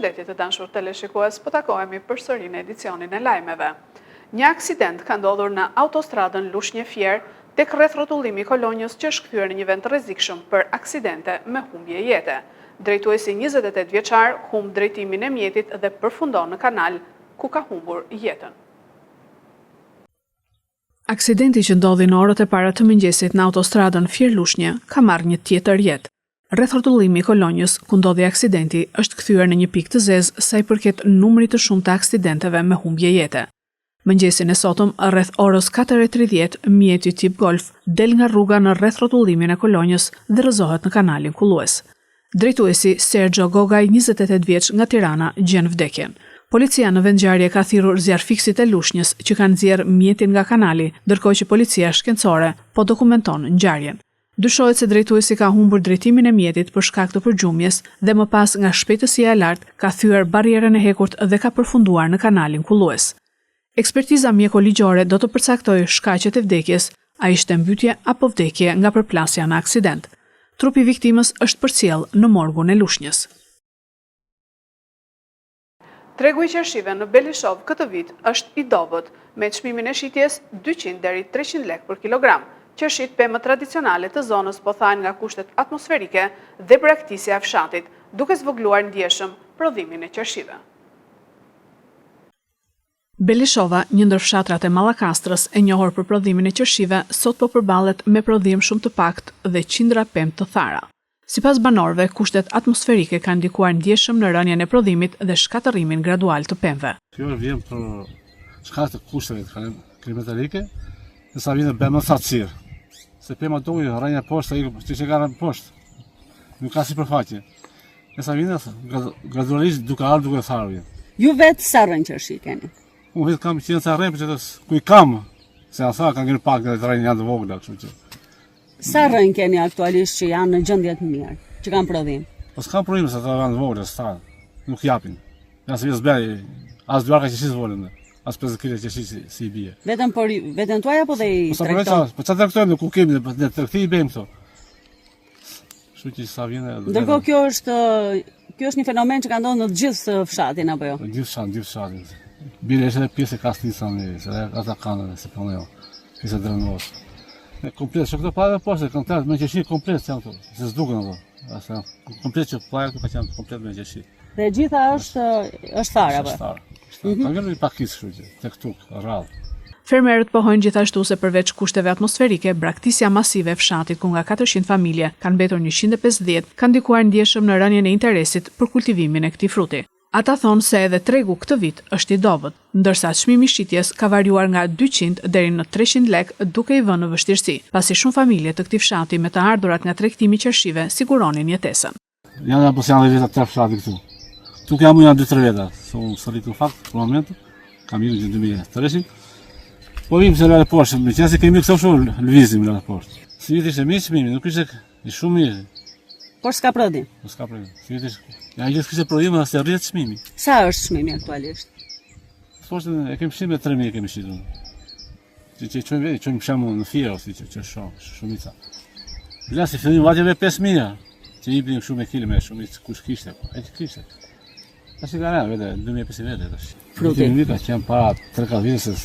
Përshëndetje të dashur teleshikues, po takohemi përsëri në edicionin e lajmeve. Një aksident ka ndodhur në autostradën Lushnjë-Fier tek rreth rrotullimi i kolonjës që është kthyer në një vend të rrezikshëm për aksidente me humbje jete. Drejtuesi 28 vjeçar humb drejtimin e mjetit dhe përfundon në kanal ku ka humbur jetën. Aksidenti që ndodhi në orët e para të mëngjesit në autostradën Fier-Lushnjë ka marrë një tjetër jetë. Rreth rrotullimi i kolonjës ku ndodhi aksidenti është kthyer në një pikë të zezë sa i përket numrit të shumtë të aksidenteve me humbje jete. Mëngjesin e sotëm, rreth orës 4:30, mjeti tip Golf del nga rruga në rreth rrotullimin e kolonjës dhe rrëzohet në kanalin kullues. Drejtuesi Sergio Gogaj, 28 vjeç, nga Tirana, gjen vdekjen. Policia në vendngjarje ka thirrur zjarrfikësit e Lushnjës që kanë nxjerrë mjetin nga kanali, ndërkohë që policia shkencore po dokumenton ngjarjen. Dyshohet se drejtuesi ka humbur drejtimin e mjetit për shkak të përgjumjes dhe më pas nga shpejtësia e lartë ka thyer barrierën e hekurt dhe ka përfunduar në kanalin kullues. Ekspertiza mjekoligjore do të përcaktojë shkaqet e vdekjes, a ishte mbytje apo vdekje nga përplasja në aksident. Trupi i viktimës është përcjell në morgun e Lushnjës. Tregu i qershive në Belishov këtë vit është i dobët, me çmimin e shitjes 200 deri 300 lekë për kilogram. Qershit pemë tradicionale të zonës po thahen nga kushtet atmosferike dhe braktisja e fshatit, duke zvogluar ndjeshëm prodhimin e qershive. Belishova, një ndër fshatrat e Mallakastrës e njohur për prodhimin e qershive, sot po përballet me prodhim shumë të pakët dhe qindra pemë të thara. Sipas banorëve, kushtet atmosferike kanë ndikuar ndjeshëm në rënien e prodhimit dhe shkatërrimin gradual të pemëve. Kjo vjen për shkak të kushteve klimatike, sa vjen bëmë thatësirë. Se pema dojë rënja poshtë, që ka rënë poshtë, nuk ka sipërfaqe. Sa vjen gradualisht duke ardhur duke tharë. Ju vetë sa rënë qershi keni? Unë vetë kam qenë sa rënë, por ku i kam, se asa kanë ngjerë pak dhe rënë janë të vogla, kështu që. Sa rënë keni aktualisht që janë në gjendje të mirë, që kanë prodhim? Po s'kam prodhim se ata janë të vogla, sta. Nuk japin. Ja se zbej, as duarka që volën. As 50 kg qeshi si i bie. Vetëm tuaj apo dhe i tregton? Po çfarë tregtojmë ku kemi ne tregti i bëjmë këto. Kështu që sa vjen. Ndërkohë kjo është një fenomen që ka ndodhur në të gjithë fshatin apo jo? Në gjithë fshatin. Bile është edhe pjesë e Kastisani, se ata kanë se po jo. Pjesë drenos. Ne komplet çka para poshtë komplet me qeshi komplet janë këto. Se s'duken ato. Asa komplet që plaja këtu ka qenë komplet me qeshi. Dhe gjitha është thara apo? Ka vjen i pakis kështu që tek tuk rradh. Fermerët pohojnë gjithashtu se përveç kushteve atmosferike, braktisja masive e fshatit ku nga 400 familje kanë mbetur 150 kanë ndikuar ndjeshëm në rënien e interesit për kultivimin e këtij fruti. Ata thonë se edhe tregu këtë vit është i dobët, ndërsa çmimi i shitjes ka variuar nga 200 deri në 300 lekë duke i vënë në vështirësi, pasi shumë familje të këtij fshati me të ardhurat nga tregtimi qershive siguronin jetesën. Janë apo janë vetë të fshati këtu. Tu kam janë 2-3 veta, so rritur fakt për momentin. Kam ikur në 2013. Po vim se la poshtë, me qenë se kemi këto shumë lëvizim la poshtë. Si viti ishte mirë çmimi, nuk ishte i shumë mirë. Por s'ka prodhim. Po s'ka prodhim. Si viti ja gjithë kishte prodhim as rrit çmimi. Sa është çmimi aktualisht? Poshtë e kemi shitur me 3000 kemi shitur. Që çojmë shamu në Fier ose që shumica. Vlen si fillim vajte me 5000. Që i bëjmë shumë kile me shumë kush kishte. Ai kishte. Tash i kanë vetë 2500 vete tash. Fruti i ka qenë para 3-4 vjetësh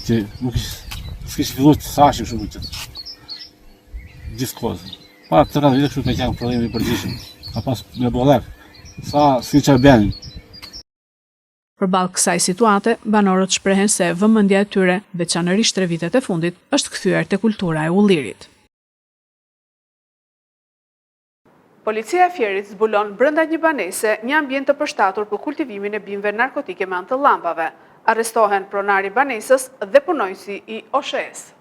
që nuk s'kish filluar të thashim shumë këtë. Gjithkohë. Para 3-4 vjetësh kështu ka qenë prodhimi i përgjithshëm. Ka pas me bollak. Sa siç e bën. Përballë kësaj situate, banorët shprehen se vëmendja e tyre, veçanërisht 3 vitet e fundit, është kthyer te kultura e ullirit. Policia e Fierit zbulon brenda një banese një ambient të përshtatur për kultivimin e bimëve narkotike me anë të llambave. Arrestohen pronari i banesës dhe punojësi i OSHE-s.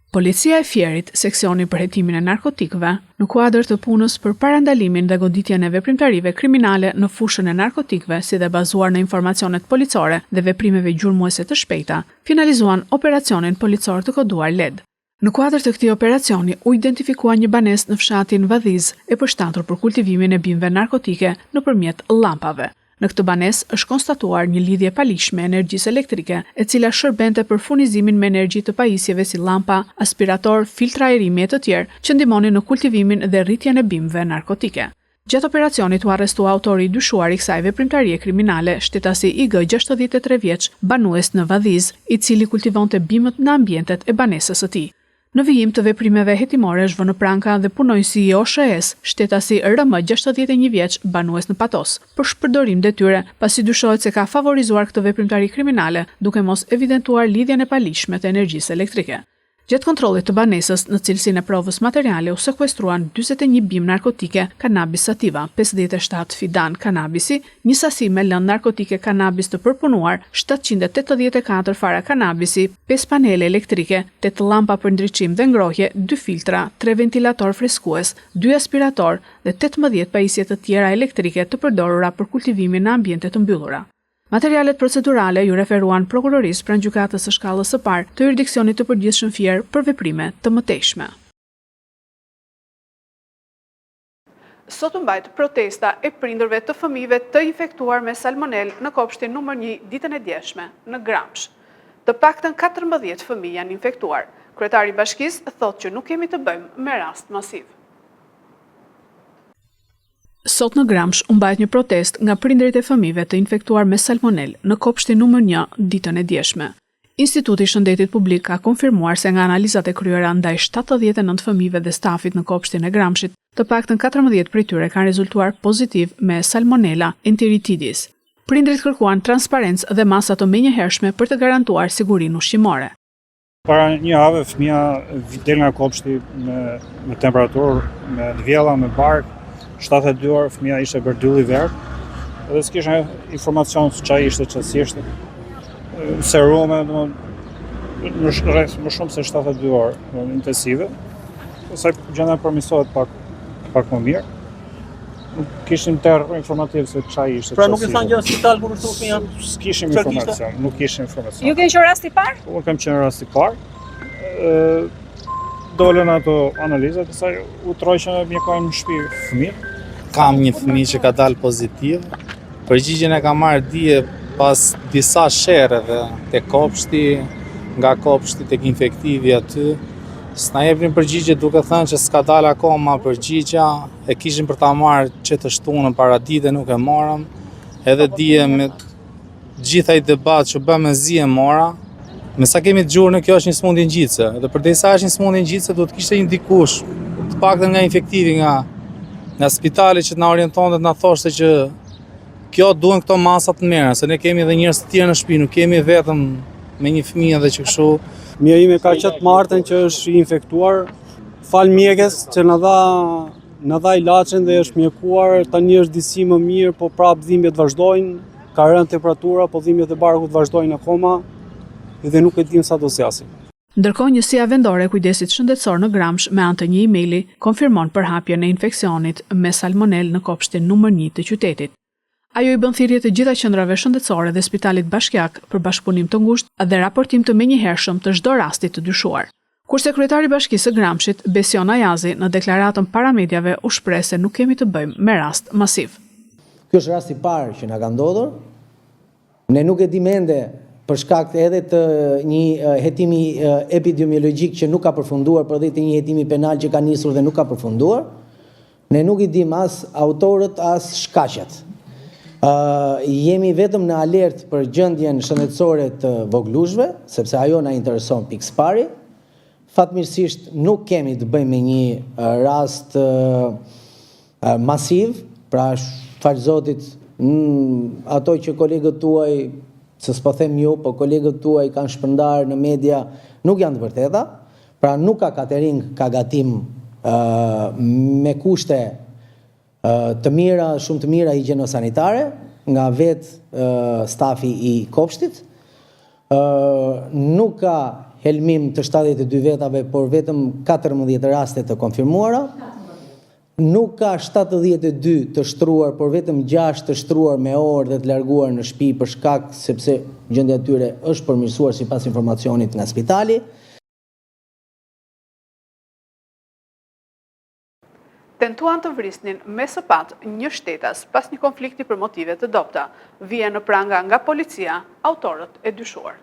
Policia e Fierit, seksioni për hetimin e narkotikëve, në kuadër të punës për parandalimin dhe goditjen e veprimtarive kriminale në fushën e narkotikëve, si dhe bazuar në informacionet policore dhe veprimeve gjurmuese të shpejta, finalizuan operacionin policor të koduar LED. Në kuadër të këtij operacioni u identifikua një banesë në fshatin Vadhiz e përshtatur për kultivimin e bimëve narkotike nëpërmjet llampave. Në këtë banesë është konstatuar një lidhje palishme energjisë elektrike, e cila shërbente për furnizimin me energji të pajisjeve si llampa, aspirator, filtra ajrimi e të tjerë që ndihmonin në kultivimin dhe rritjen e bimëve narkotike. Gjatë operacionit u arrestua autori i dyshuar i kësaj veprimtarie kriminale, shtetasi IG 63 vjeç, banues në Vadhiz, i cili kultivonte bimët në ambientet e banesës së tij. Në vijim të veprimeve hetimore është vënë në pranka dhe punonjësi i OSHS, shtetasi RM 61 vjeç, banues në Patos, për shpërdorim detyre, pasi dyshohet se ka favorizuar këtë veprimtari kriminale, duke mos evidentuar lidhjen e paligjshme të energjisë elektrike. Gjatë kontrollit të banesës, në cilësinë e provës materiale u sekuestruan 41 bimë narkotike kanabis sativa, 57 fidan kanabisi, një sasi me lëndë narkotike kanabis të përpunuar, 784 fara kanabisi, 5 panele elektrike, 8 llampa për ndriçim dhe ngrohje, 2 filtra, 3 ventilator freskues, 2 aspirator dhe 18 pajisje të tjera elektrike të përdorura për kultivimin në ambiente të mbyllura. Materialet procedurale ju referuan prokurorisë pranë gjykatës së shkallës së parë të jurisdiksionit të përgjithshëm Fier për veprime të mëtejshme. Sot u mbajt protesta e prindërve të fëmijëve të infektuar me salmonel në kopshtin numër 1 ditën e djeshme në Gramsh. Të paktën 14 fëmijë janë infektuar. Kryetari i bashkisë thotë që nuk kemi të bëjmë me rast masiv. Sot në Gramsh u mbajt një protest nga prindërit e fëmijëve të infektuar me salmonel në kopshtin numër 1 ditën e djeshme. Instituti i Shëndetit Publik ka konfirmuar se nga analizat e kryera ndaj 79 fëmijëve dhe stafit në kopshtin e Gramshit, të paktën 14 prej tyre kanë rezultuar pozitiv me Salmonella enteritidis. Prindërit kërkuan transparencë dhe masa të menjëhershme për të garantuar sigurinë ushqimore. Para një javë fëmia del nga kopshti me temperaturë, me dvjella, me bark. 72 orë fëmia ishte gërdylli verë, edhe s'kisha informacion se çfarë ishte çfarësisht. Serume, në rreth më shumë se 72 orë intensive. Pastaj gjendja përmirësohet pak më mirë. Nuk kishim terr informativ se çfarë ishte. Pra nuk e thanë gjë në spital kur shtu fëmia? S'kishim informacion, nuk kishim informacion. Ju keni qenë rasti i parë? Unë kam qenë rasti i parë. Dolën ato analizat, pastaj u troqën mjekojnë në shtëpi fëmijë. Kam një fëmijë që ka dalë pozitiv. Përgjigjen e kam marrë dje pas disa sherreve te kopshti, nga kopshti tek infektivi aty. S'na jepnin përgjigje duke thënë që s'ka dalë akoma përgjigja, e kishim për ta marrë që të shtunën para dite, nuk e morëm. Edhe dje me gjitha i debat që bëm me zi e mora. Me sa kemi dëgjuar në kjo është një smundje ngjitse, dhe përderisa është një smundje ngjitse duhet kishte një dikush, të paktën nga infektivi nga spitali që na orientonte të na thoshte që kjo duhen këto masa të mera, se ne kemi edhe njerëz të tjerë në shtëpi, nuk kemi vetëm me një fëmijë edhe që kështu. Mia ime ka qenë martën që është infektuar, fal mjekës që na dha ilaçin dhe është mjekuar, tani është disi më mirë, po prapë dhimbjet vazhdojnë, ka rënë temperatura, po dhimbjet e barkut vazhdojnë akoma. Dhe nuk e dim sa do zjasim. Ndërkohë, njësia vendore e kujdesit shëndetësor në Gramsh me anë të një emaili konfirmon përhapjen e infeksionit me salmonel në kopshtin numër 1 të qytetit. Ajo i bën thirrje të gjitha qendrave shëndetësore dhe spitalit bashkiak për bashkëpunim të ngushtë dhe raportim të menjëhershëm të çdo rasti të dyshuar. Kurse kryetari i bashkisë së Gramshit, Besion Ayazi, në deklaratën para mediave u shpreh se nuk kemi të bëjmë me rast masiv. Ky është rasti i parë që na ka ndodhur. Ne nuk e dim ende për shkak edhe të një hetimi epidemiologjik që nuk ka përfunduar, por edhe të një hetimi penal që ka nisur dhe nuk ka përfunduar. Ne nuk i dim as autorët, as shkaqet. Jemi vetëm në alert për gjendjen shëndetësore të voglushve, sepse ajo na intereson pikë pari. Fatmirësisht nuk kemi të bëjmë me një rast masiv, pra fal Zotit, ato që kolegët tuaj, se s'po them ju, po kolegët tuaj kanë shpërndarë në media, nuk janë të vërteta, pra nuk ka catering, ka gatim me kushte të mira, shumë të mira higjieno-sanitare, nga vetë stafi i kopshtit. Nuk ka helmim të 72 vetave, por vetëm 14 raste të konfirmuara. Nuk ka 72 të shtruar, por vetëm 6 të shtruar me orë dhe të larguar në shtëpi për shkak sepse gjendja e tyre është përmirësuar sipas informacionit nga spitali. Tentuan të vrisnin me sapat një shtetas pas një konflikti për motive të dobta. Vjen në pranga nga policia autorët e dyshuar.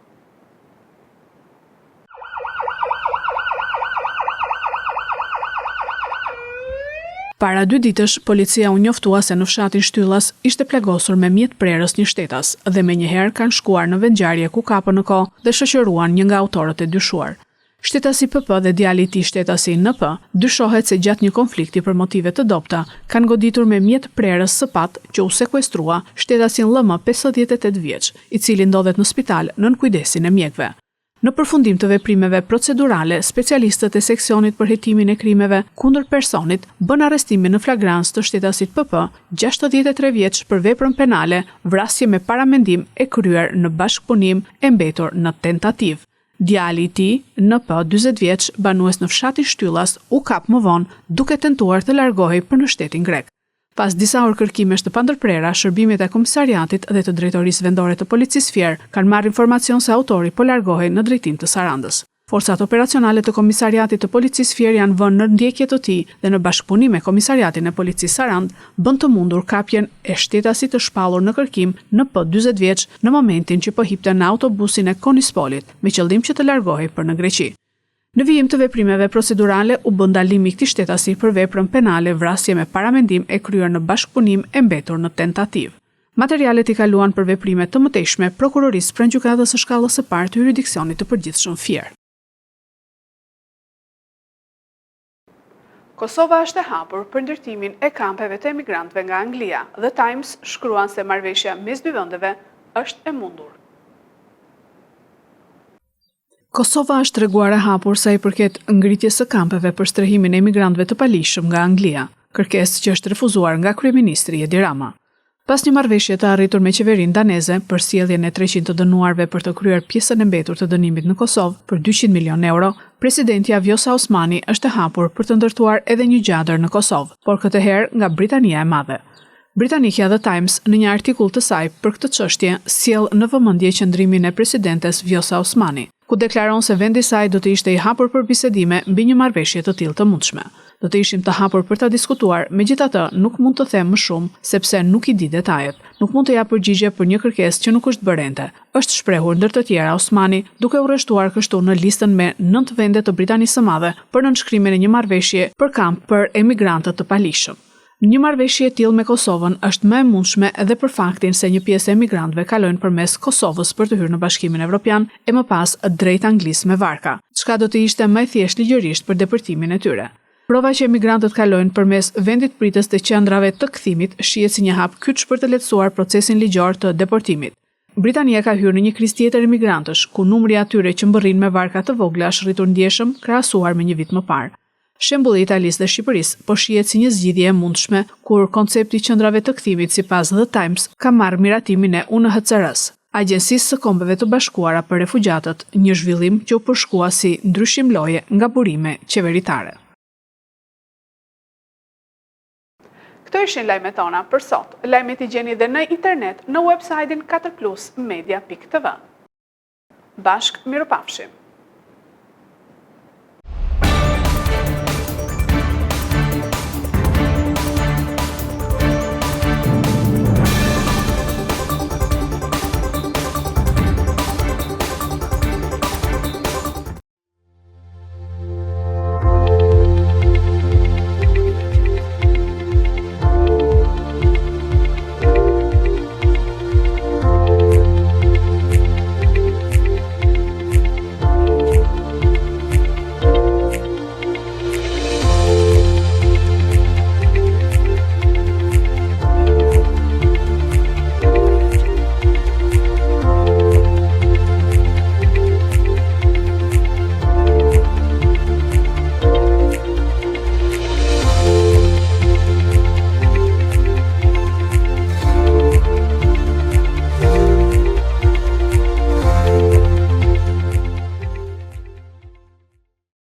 Para 2 ditësh, policia u njoftua se në fshatin Shtyllas ishte plagosur me mjet prerës një shtetas dhe menjëherë kanë shkuar në vendngjarje ku kapën në kohë dhe shoqëruan një nga autorët e dyshuar. Shtetasi PP dhe djali i tij shtetasi NP dyshohet se gjatë një konflikti për motive të dobta kanë goditur me mjet prerës së pat që u sekuestrua shtetasin LM 58 vjeç, i cili ndodhet në spital nën kujdesin e mjekëve. Në përfundim të veprimeve procedurale, specialistët e seksionit për hetimin e krimeve kundër personit bën arrestimin në flagrancë të shtetasit PP, 63 vjeç për veprën penale, vrasje me paramendim e kryer në bashkëpunim e mbetur në tentativë. Djali i tij, NP 40 vjeç, banues në fshatin Shtyllas, u kap më vonë duke tentuar të largohej për në shtetin grek. Pas disa orë kërkimesh të pandërprera, shërbimet e komisariatit dhe të drejtorisë vendore të policisë Fier kanë marrë informacion se autori po largohej në drejtim të Sarandës. Forcat operacionale të komisariatit të policisë Fier janë vënë në ndjekje të tij dhe në bashkëpunim me komisariatin e policisë Sarand bën të mundur kapjen e shtetasit të shpallur në kërkim NP 40 vjeç në momentin që po hipte në autobusin e Konispolit me qëllim që të largohej për në Greqi. Në vijim të veprimeve procedurale u bë ndalim i këtij shtetasi për veprën penale vrasje me paramendim e kryer në bashkëpunim e mbetur në tentativë. Materialet i kaluan për veprime të mëtejshme prokurorisë pranë gjykatës së shkallës së parë të juridiksionit të përgjithshëm Fier. Kosova është e hapur për ndërtimin e kampeve të emigrantëve nga Anglia. The Times shkruan se marrëveshja mes dy vendeve është e mundur. Kosova është treguar e hapur sa i përket ngritjes së kampeve për strehimin e emigrantëve të palishëm nga Anglia, kërkesë që është refuzuar nga kryeministri Edi Rama. Pas një marrëveshje të arritur me qeverinë daneze për sjelljen e 300 të dënuarve për të kryer pjesën e mbetur të dënimit në Kosovë për 200 milion euro, presidenti Vjosa Osmani është e hapur për të ndërtuar edhe një gjadër në Kosovë, por këtë herë nga Britania e Madhe. Britanikja The Times në një artikull të saj për këtë çështje sjell në vëmendje qëndrimin e presidentes Vjosa Osmani, ku deklaron se vendi i saj do të ishte i hapur për bisedime mbi një marrëveshje të tillë të mundshme. Do të ishim të hapur për ta diskutuar, megjithatë nuk mund të them më shumë sepse nuk i di detajet. Nuk mund të jap përgjigje për një kërkesë që nuk është bërente, është shprehur ndër të tjera Osmani, duke u rreshtuar kështu në listën me 9 vende të Britanisë së Madhe për nënshkrimin e një marrëveshje për kamp për emigrantët të palishëm. Një marrëveshje e tillë me Kosovën është më e mundshme edhe për faktin se një pjesë e emigrantëve kalojnë përmes Kosovës për të hyrë në Bashkimin Evropian e më pas drejt Anglisë me varka, çka do të ishte më e thjeshtë ligjërisht për deportimin e tyre. Prova që emigrantët kalojnë përmes vendit pritës të qendrave të kthimit shihet si një hap kyç për të lehtësuar procesin ligjor të deportimit. Britania ka hyrë në një krizë tjetër emigrantësh, ku numri atyre që mbërrin me varka të vogla është rritur ndjeshëm krahasuar me një vit më parë. Shembulli i Italisë dhe Shqipërisë po shihet si një zgjidhje e mundshme, kur koncepti i qendrave të kthimit sipas The Times ka marrë miratimin e UNHCR-s, Agjencisë së Kombeve të Bashkuara për Refugjatët, një zhvillim që u përshkua si ndryshim loje nga burime qeveritare. Këto ishin lajmet tona për sot. Lajmet i gjeni dhe në internet në website-in 4plusmedia.tv. Bashk, mirupafshim.